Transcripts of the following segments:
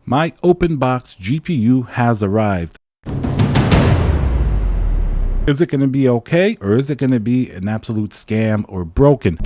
My Open Box GPU has arrived. Is it going to be okay, or is it going to be an absolute scam or broken?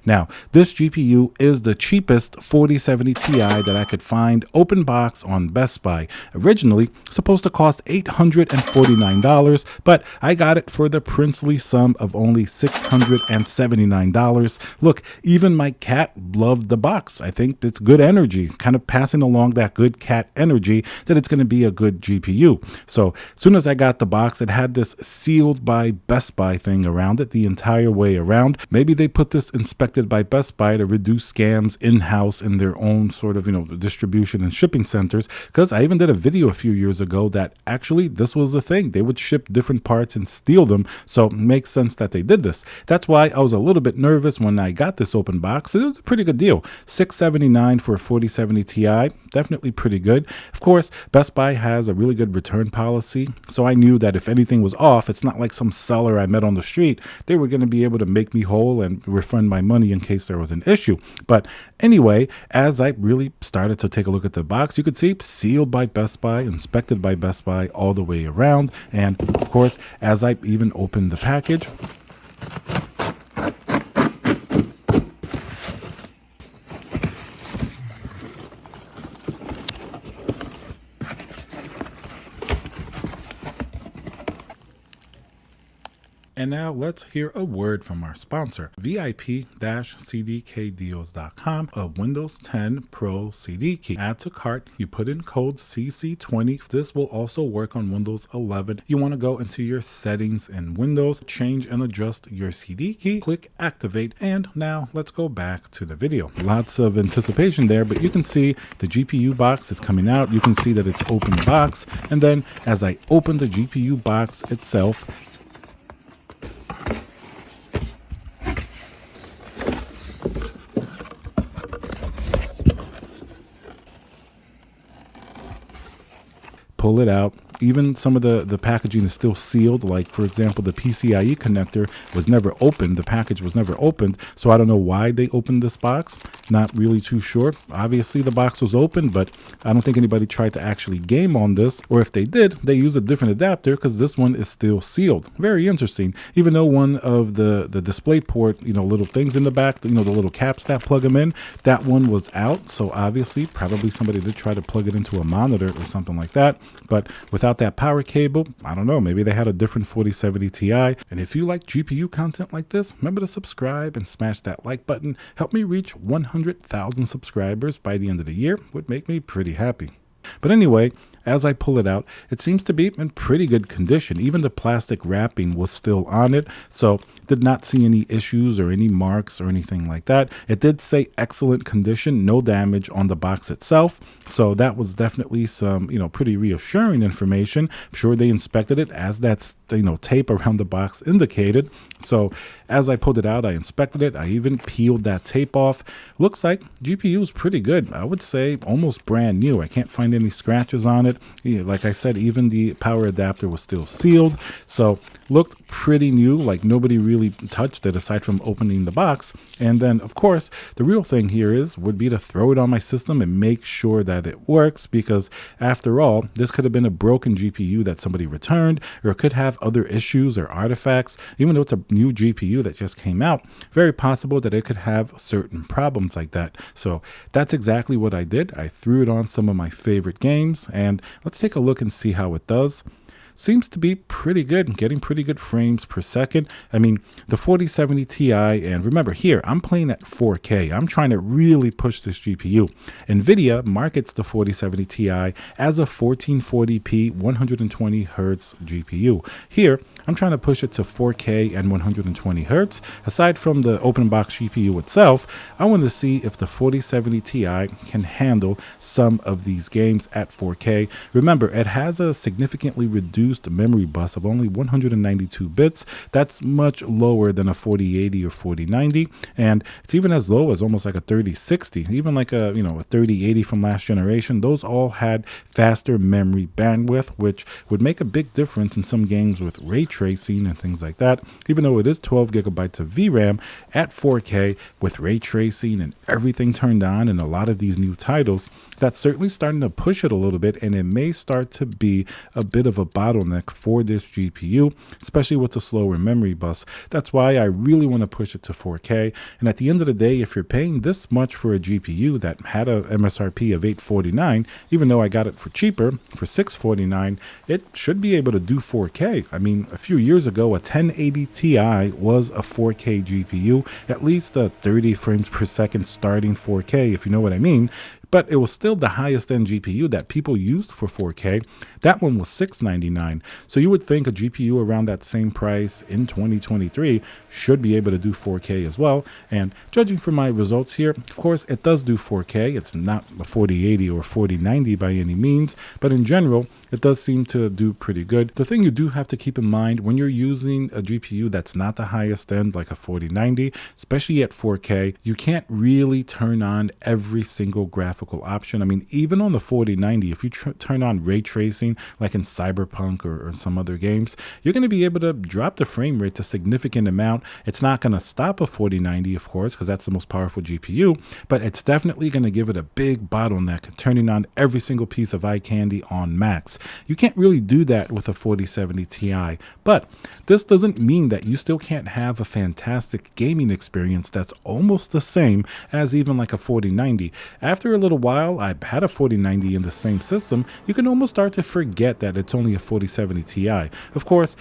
Now, this GPU is the cheapest 4070 Ti that I could find open box on Best Buy. Originally supposed to cost $849, but I got it for the princely sum of only $679. Look, even my cat loved the box. I think it's good energy, kind of passing along that good cat energy that it's going to be a good GPU. So as soon as I got the box, it had this sealed by Best Buy thing around it the entire way around. Maybe they put this inspected by Best Buy to reduce scams in-house in their own sort of, distribution and shipping centers. Because I even did a video a few years ago that actually this was a thing. They would ship different parts and steal them. So it makes sense that they did this. That's why I was a little bit nervous when I got this open box. It was a pretty good deal. $679 for a 4070 Ti. Definitely pretty good. Of course, Best Buy has a really good return policy. So I knew that if anything was off, it's not like some seller I met on the street. They were going to be able to make me whole and refund my money in case there was an issue. But anyway, as I really started to take a look at the box, you could see sealed by Best Buy, inspected by Best Buy all the way around. And of course, as I even opened the package, and now let's hear a word from our sponsor, VIP-CDKdeals.com, a Windows 10 Pro CD key. Add to cart, you put in code CC20. This will also work on Windows 11. You want to go into your settings in Windows, change and adjust your CD key, click activate, and now let's go back to the video. Lots of anticipation there, but you can see the GPU box is coming out. You can see that it's open box, and then as I open the GPU box itself, pull it out. Even some of the packaging is still sealed. Like, for example, the PCIe connector was never opened. The package was never opened. So I don't know why they opened this box. Not really too sure. Obviously, the box was open, but I don't think anybody tried to actually game on this. Or if they did, they used a different adapter because this one is still sealed. Very interesting. Even though one of the display port, little things in the back, the little caps that plug them in, that one was out. So obviously, probably somebody did try to plug it into a monitor or something like that. But without that power cable, I don't know, maybe they had a different 4070 Ti. And if you like GPU content like this, remember to subscribe and smash that like button. Help me reach 100,000 subscribers by the end of the year. Would make me pretty happy. But anyway, as I pull it out, it seems to be in pretty good condition. Even the plastic wrapping was still on it, so did not see any issues or any marks or anything like that. It did say excellent condition, no damage on the box itself, so that was definitely some, pretty reassuring information. I'm sure they inspected it as that, tape around the box indicated. So as I pulled it out, I inspected it. I even peeled that tape off. Looks like GPU is pretty good. I would say almost brand new. I can't find any scratches on it. Like I said, even the power adapter was still sealed. So looked pretty new, like nobody really touched it aside from opening the box. And then, of course, the real thing here would be to throw it on my system and make sure that it works, because after all, this could have been a broken GPU that somebody returned, or it could have other issues or artifacts. Even though it's a new GPU that just came out, very possible that it could have certain problems like that. So that's exactly what I did. I threw it on some of my favorite games, and let's take a look and see how it does. Seems to be pretty good, getting pretty good frames per second. I mean, the 4070 Ti, and remember here, I'm playing at 4K. I'm trying to really push this GPU. Nvidia markets the 4070 Ti as a 1440p 120 Hz GPU. Here, I'm trying to push it to 4K and 120 Hz. Aside from the open box GPU itself, I want to see if the 4070 Ti can handle some of these games at 4K. Remember, it has a significantly reduced reduced memory bus of only 192 bits. That's much lower than a 4080 or 4090, and it's even as low as almost like a 3060, even like a a 3080 from last generation. Those all had faster memory bandwidth, which would make a big difference in some games with ray tracing and things like that. Even though it is 12 gigabytes of VRAM at 4K with ray tracing and everything turned on in a lot of these new titles, that's certainly starting to push it a little bit, and it may start to be a bit of a bottleneck for this GPU, especially with the slower memory bus. That's why I really want to push it to 4K. And at the end of the day, if you're paying this much for a GPU that had a MSRP of $849, even though I got it for cheaper, for $649, it should be able to do 4K. I mean, a few years ago, a 1080 Ti was a 4K GPU, at least a 30 frames per second starting 4K, if you know what I mean. But it was still the highest end GPU that people used for 4K. That one was $699. So you would think a GPU around that same price in 2023 should be able to do 4K as well. And judging from my results here, of course, it does do 4K. It's not a 4080 or 4090 by any means, but in general, it does seem to do pretty good. The thing you do have to keep in mind when you're using a GPU that's not the highest end, like a 4090, especially at 4K, you can't really turn on every single graphical option. I mean, even on the 4090, if you turn on ray tracing, like in Cyberpunk or some other games, you're going to be able to drop the frame rate a significant amount. It's not going to stop a 4090, of course, because that's the most powerful GPU, but it's definitely going to give it a big bottleneck, turning on every single piece of eye candy on max. You can't really do that with a 4070 Ti, but this doesn't mean that you still can't have a fantastic gaming experience that's almost the same as even like a 4090. After a little while, I had a 4090 in the same system, you can almost start to forget that it's only a 4070 Ti. Of course,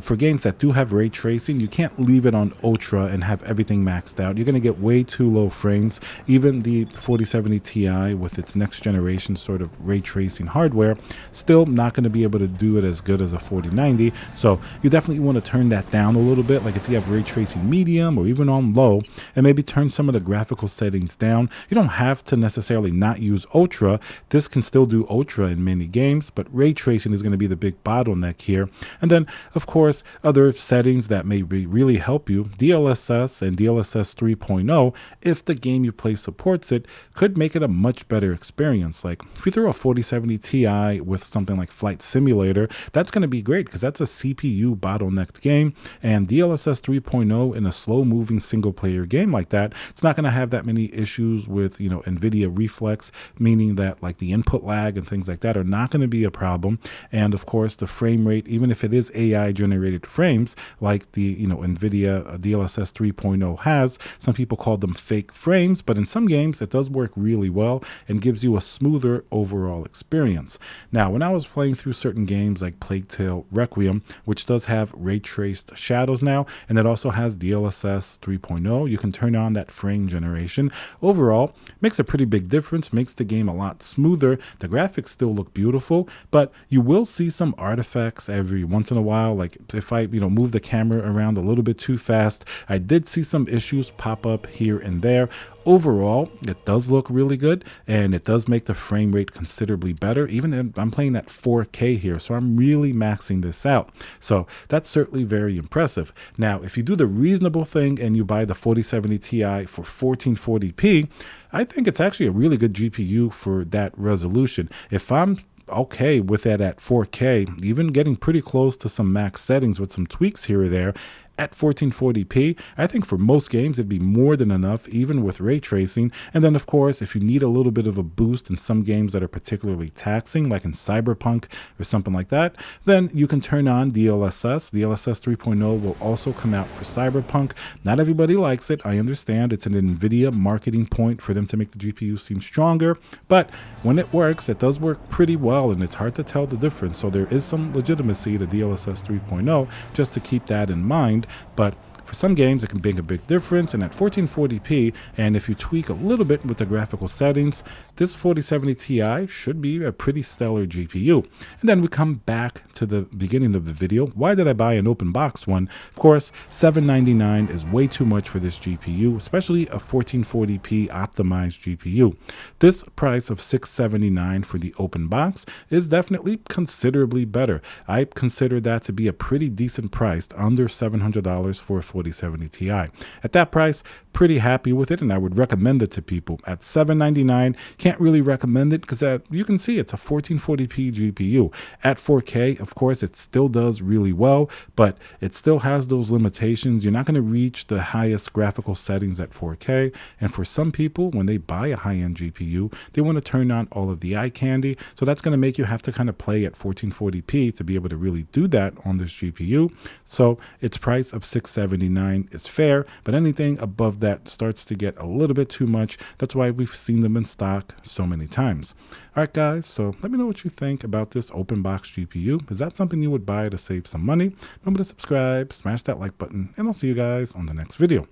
for games that do have ray tracing, you can't leave it on ultra and have everything maxed out. You're going to get way too low frames. Even the 4070 Ti with its next generation sort of ray tracing hardware, still not going to be able to do it as good as a 4090. So you definitely want to turn that down a little bit. Like if you have ray tracing medium or even on low, and maybe turn some of the graphical settings down. You don't have to necessarily not use ultra. This can still do ultra in many games, but ray tracing is going to be the big bottleneck here. And then, of course, other settings that may really help you, DLSS and DLSS 3.0, if the game you play supports it, could make it a much better experience. Like if you throw a 4070 Ti with something like Flight Simulator, that's going to be great because that's a CPU bottlenecked game, and DLSS 3.0 in a slow moving single player game like that, it's not going to have that many issues with, Nvidia reflex, meaning that like the input lag and things like that are not going to be a problem. And of course, the frame rate, even if it is AI generated frames like the Nvidia DLSS 3.0 has, some people call them fake frames, but in some games it does work really well and gives you a smoother overall experience. Now, when I was playing through certain games like Plague Tale Requiem, which does have ray traced shadows now, and it also has DLSS 3.0, you can turn on that frame generation. Overall, makes a pretty big difference, makes the game a lot smoother. The graphics still look beautiful, but you will see some artifacts every once in a while. Like if I move the camera around a little bit too fast, I did see some issues pop up here and there. Overall, it does look really good, and it does make the frame rate considerably better. Even if I'm playing at 4K here, so I'm really maxing this out. So that's certainly very impressive. Now, if you do the reasonable thing and you buy the 4070 Ti for 1440p, I think it's actually a really good GPU for that resolution. If I'm okay with that at 4K, even getting pretty close to some max settings with some tweaks here or there, at 1440p, I think for most games it'd be more than enough, even with ray tracing. And then of course, if you need a little bit of a boost in some games that are particularly taxing, like in Cyberpunk or something like that, then you can turn on DLSS. DLSS 3.0 will also come out for Cyberpunk. Not everybody likes it, I understand. It's an Nvidia marketing point for them to make the GPU seem stronger, but when it works, it does work pretty well, and it's hard to tell the difference. So there is some legitimacy to DLSS 3.0, just to keep that in mind. But For some games, it can make a big difference, and at 1440p, and if you tweak a little bit with the graphical settings, this 4070 Ti should be a pretty stellar GPU. And then we come back to the beginning of the video. Why did I buy an open box one? Of course, $799 is way too much for this GPU, especially a 1440p optimized GPU. This price of $679 for the open box is definitely considerably better. I consider that to be a pretty decent price, under $700 for a 4070 Ti. At that price, pretty happy with it, and I would recommend it to people. At $799, can't really recommend it because you can see it's a 1440p GPU. At 4K, of course, it still does really well, but it still has those limitations. You're not going to reach the highest graphical settings at 4K, and for some people, when they buy a high-end GPU, they want to turn on all of the eye candy, so that's going to make you have to kind of play at 1440p to be able to really do that on this GPU. So its price of $679 is fair, but anything above that starts to get a little bit too much. That's why we've seen them in stock so many times. All right, guys, so let me know what you think about this open box GPU. Is that something you would buy to save some money? Remember to subscribe, smash that like button, and I'll see you guys on the next video.